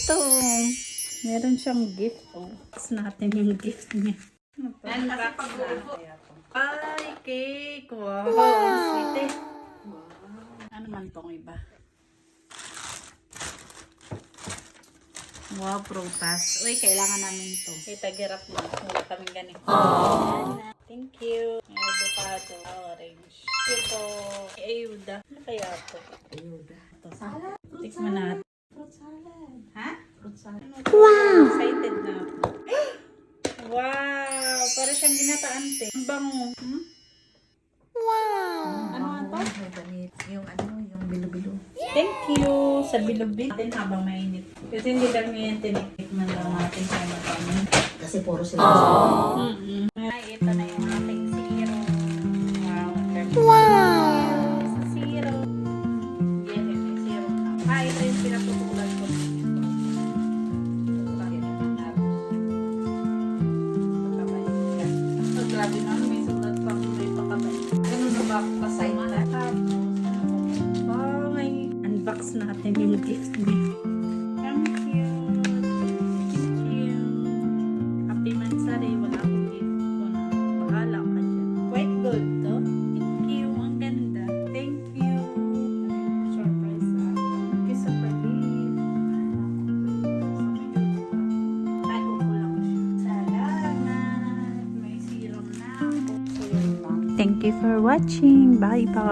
ito. Meron siyang gift. Oh, tapos natin yung gift niya. Ay, cake. Wow. Sweet eh. Ano man tong iba? Wow, prutas. Uy, kailangan namin to. Itagirap na. Wala kaming ganito. Thank you. May avocado. Orange. Ito. Ayuda. Ano kaya ito? Ayuda. Ito. Salad. Tikman natin. Fruit salad. Ha? Fruit salad. Wow! Excited na ako. Wow! Para siyang ginataan, te. Ang bango. Hmm? Wow! Ano nga to? Yung bilo-bilo. Thank you sa bilog-bilog natin habang mainit. Kasi hindi lang ngayon tinitikman lang natin sa matamin. Kasi puro sila. Ay, ito na yung ating zero. Wow! Wow! Sa zero. Yan yung zero na. Ah, ito yung pinatutulan ko. So, grabe na. May sulat pang may pakabay. Ganun na ba? Pasay na. Oh, may unbox natin yung gift niya. Thank you. Thank you. Happy Mansari. Wala akong gift ko na. Bahala ka dyan. Quite good to. Thank you. Ang ganda. Thank you. Surprise ha. Thank you sa pag-gift. Ay, kukulang siya. Salamat. May serum na ako. Thank you for watching. Bye bye.